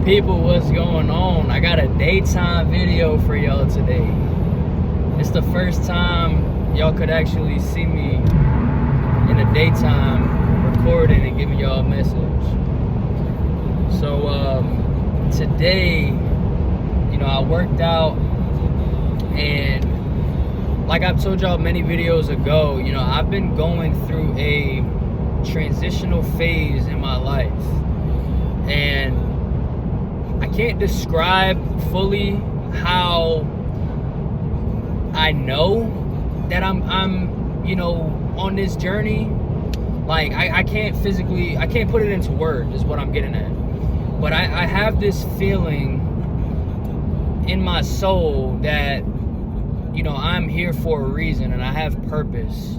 people, what's going on? I got a daytime video for y'all today. It's the first time y'all could actually see me in the daytime recording and giving y'all a message. So today, I worked out, and like I've told y'all many videos ago, I've been going through a transitional phase in my life, and I can't describe fully how I know that I'm on this journey. Like I can't put it into words is what I'm getting at. But I have this feeling in my soul that I'm here for a reason, and I have purpose,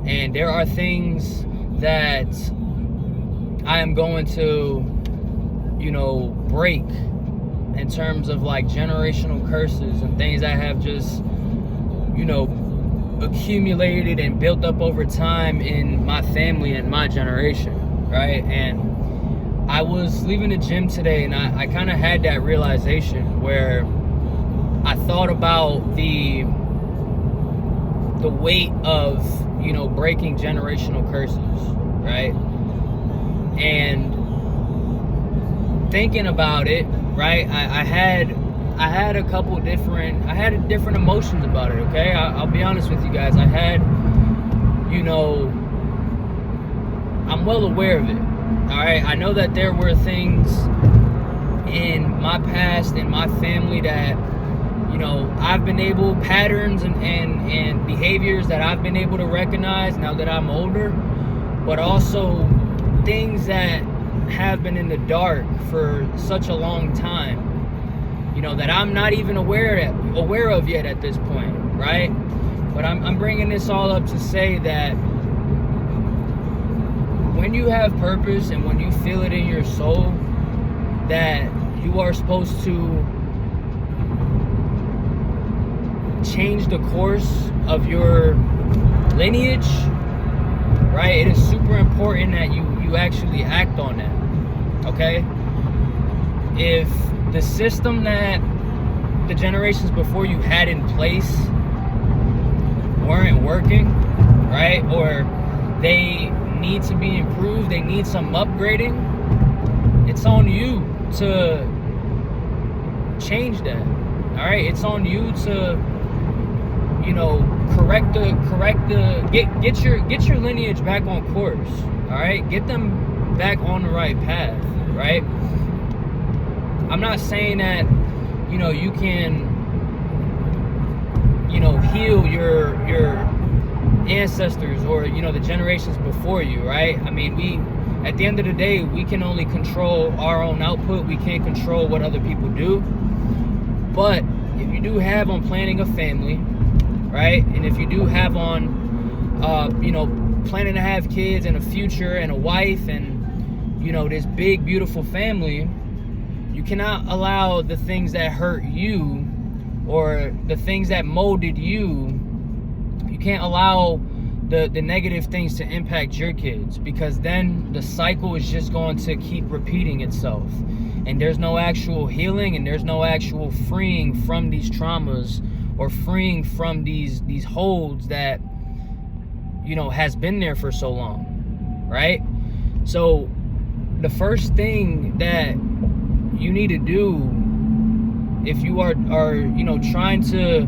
and there are things that I am going to break in terms of like generational curses and things that have just accumulated and built up over time in my family and my generation, right? And I was leaving the gym today, and I kind of had that realization where I thought about the weight of breaking generational curses, right? And thinking about it, right, I had different emotions about it. Okay, I'll be honest with you guys. I had I'm well aware of it. All right, I know that there were things in my past, in my family, that I've been able, patterns and behaviors that I've been able to recognize now that I'm older, but also things that have been in the dark for such a long time, that I'm not even aware of yet at this point, right? But I'm bringing this all up to say that when you have purpose and when you feel it in your soul that you are supposed to change the course of your lineage, right? It is super important that you actually act on that, okay? If the system that the generations before you had in place weren't working, right? Or they need to be improved, they need some upgrading, it's on you to change that, all right? It's on you to get your lineage back on course, all right? Get them back on the right path, right? I'm not saying that you can heal your ancestors or the generations before you, right? I mean, at the end of the day, we can only control our own output. We can't control what other people do. But if you do have on planning a family, right, and if you do have on planning to have kids and a future and a wife and this big beautiful family, you cannot allow the things that hurt you or the things that molded you can't allow the negative things to impact your kids, because then the cycle is just going to keep repeating itself, and there's no actual healing, and there's no actual freeing from these traumas or freeing from these holds that has been there for so long, right? So the first thing that you need to do if you are trying to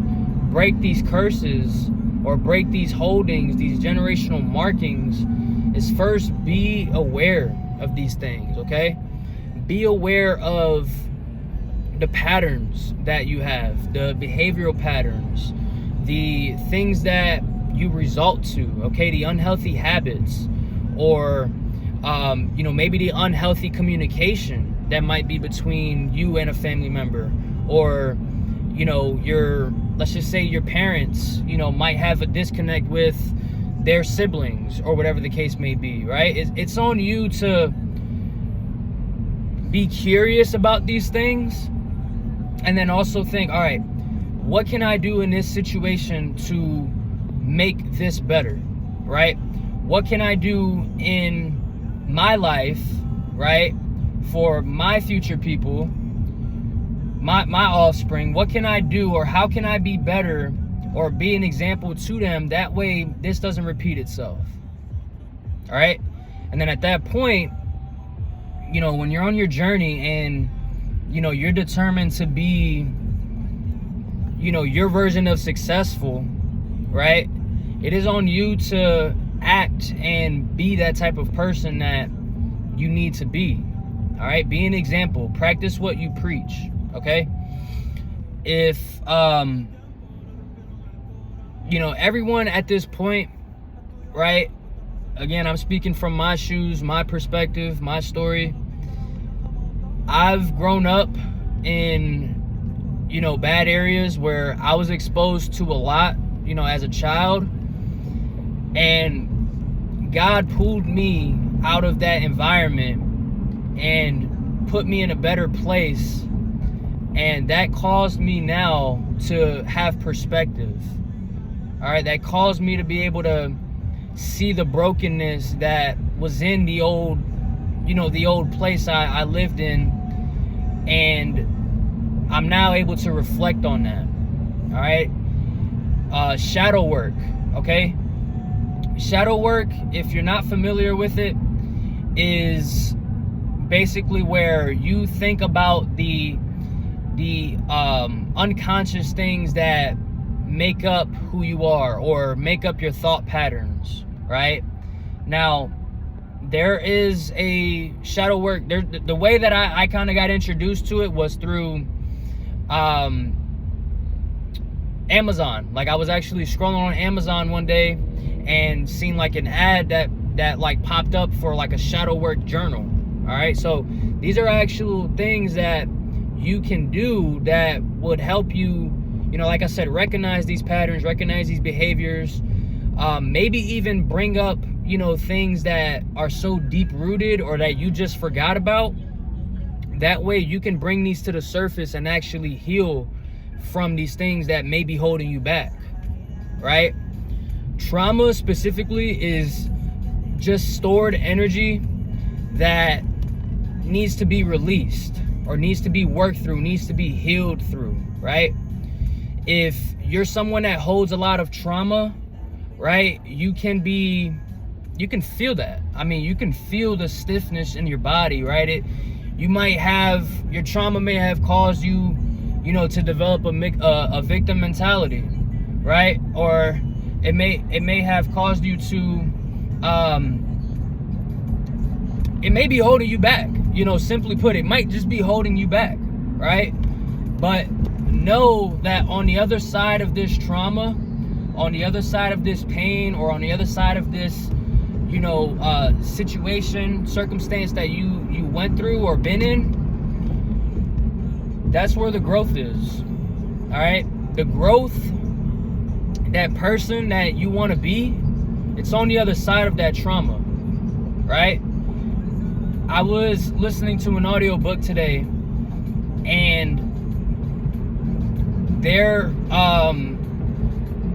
break these curses or break these holdings, these generational markings, is first be aware of these things, okay? Be aware of the patterns that you have, the behavioral patterns, the things that you result to, okay? The unhealthy habits, or maybe the unhealthy communication that might be between you and a family member, or let's just say your parents might have a disconnect with their siblings, or whatever the case may be, right? It's on you to be curious about these things, and then also think, all right, what can I do in this situation to make this better, right? What can I do in my life, right, for my future people, my offspring? What can I do, or how can I be better or be an example to them? That way this doesn't repeat itself. All right. And then at that point, you know, when you're on your journey and, you know, you're determined to be, you know, your version of successful, right? It is on you to act and be that type of person that you need to be. All right. Be an example. Practice what you preach. Okay. If, you know, everyone at this point, right? Again, I'm speaking from my shoes, my perspective, my story. I've grown up in, you know, bad areas where I was exposed to a lot, you know, as a child. And God pulled me out of that environment and put me in a better place. And that caused me now to have perspective. All right, that caused me to be able to see the brokenness that was in the old, you know, the old place I lived in, and I'm now able to reflect on that. All right, shadow work. Okay, shadow work, if you're not familiar with it, is basically where you think about the unconscious things that make up who you are or make up your thought patterns, right? Now, there is a shadow work. The way that I kind of got introduced to it was through Amazon. Like, I was actually scrolling on Amazon one day and seen like an ad that like popped up for like a shadow work journal. All right, so these are actual things that you can do that would help you, you know, like I said, recognize these patterns, recognize these behaviors, maybe even bring up, you know, things that are so deep rooted or that you just forgot about. That way you can bring these to the surface and actually heal from these things that may be holding you back, right? Trauma specifically is just stored energy that needs to be released or needs to be worked through, needs to be healed through, right? If you're someone that holds a lot of trauma, right, you can feel that. I mean, you can feel the stiffness in your body, right? Your trauma may have caused you, you know, to develop a victim mentality, right? Or it may have caused you to, it may be holding you back, you know, simply put, it might just be holding you back, right? But know that on the other side of this trauma, on the other side of this pain, or on the other side of this, you know, circumstance that you went through or been in, that's where the growth is. All right, the growth, that person that you want to be, it's on the other side of that trauma, right? I was listening to an audiobook today, and there,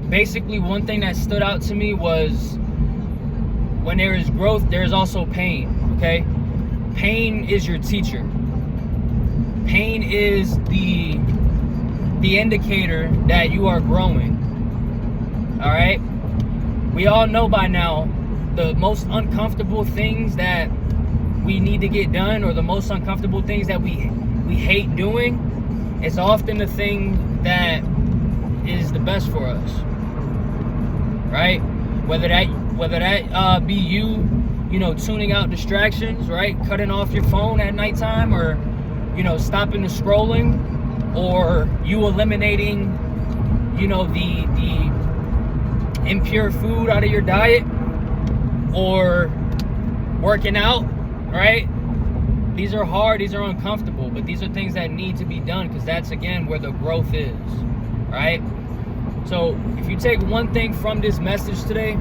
basically one thing that stood out to me was when there is growth, there is also pain, okay? Pain is your teacher. Pain is the indicator that you are growing, all right? We all know by now the most uncomfortable things that we need to get done, or the most uncomfortable things that we hate doing, is often the thing that is the best for us, right? Whether that be you know, tuning out distractions, right? Cutting off your phone at nighttime, or, you know, stopping the scrolling, or you eliminating, you know, the impure food out of your diet, or working out, right? These are hard, these are uncomfortable, but these are things that need to be done, because that's, again, where the growth is, right? So if you take one thing from this message today,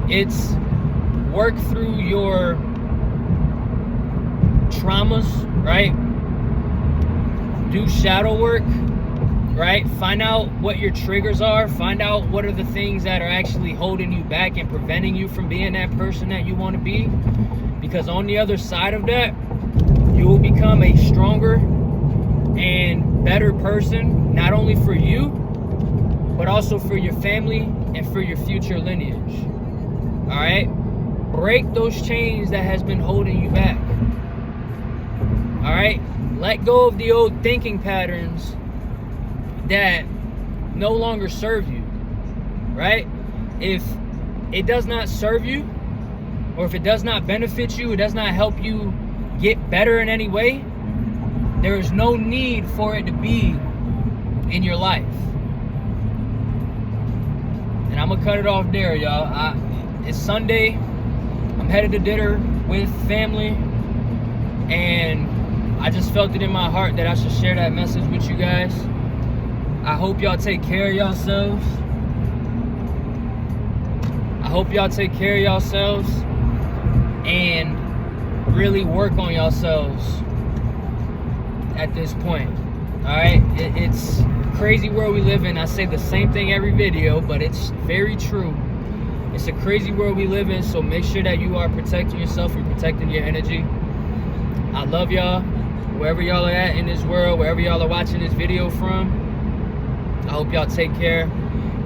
it's work through your traumas, right? Do shadow work, right? Find out what your triggers are. Find out what are the things that are actually holding you back and preventing you from being that person that you want to be. Because on the other side of that, you will become a stronger and better person, not only for you, but also for your family and for your future lineage. All right? Break those chains that has been holding you back. All right? Let go of the old thinking patterns that no longer serve you. Right? If it does not serve you, or if it does not benefit you, it does not help you get better in any way, there is no need for it to be in your life. And I'm gonna cut it off there, y'all. It's Sunday. I'm headed to dinner with family, and I just felt it in my heart that I should share that message with you guys. I hope y'all take care of yourselves. I hope y'all take care of yourselves and really work on yourselves at this point. All right? It's crazy world we live in. I say the same thing every video, but it's very true. It's a crazy world we live in, so make sure that you are protecting yourself and protecting your energy. I love y'all. Wherever y'all are at in this world, wherever y'all are watching this video from, I hope y'all take care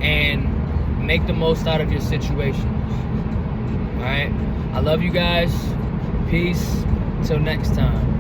and make the most out of your situations. All right? I love you guys. Peace. Till next time.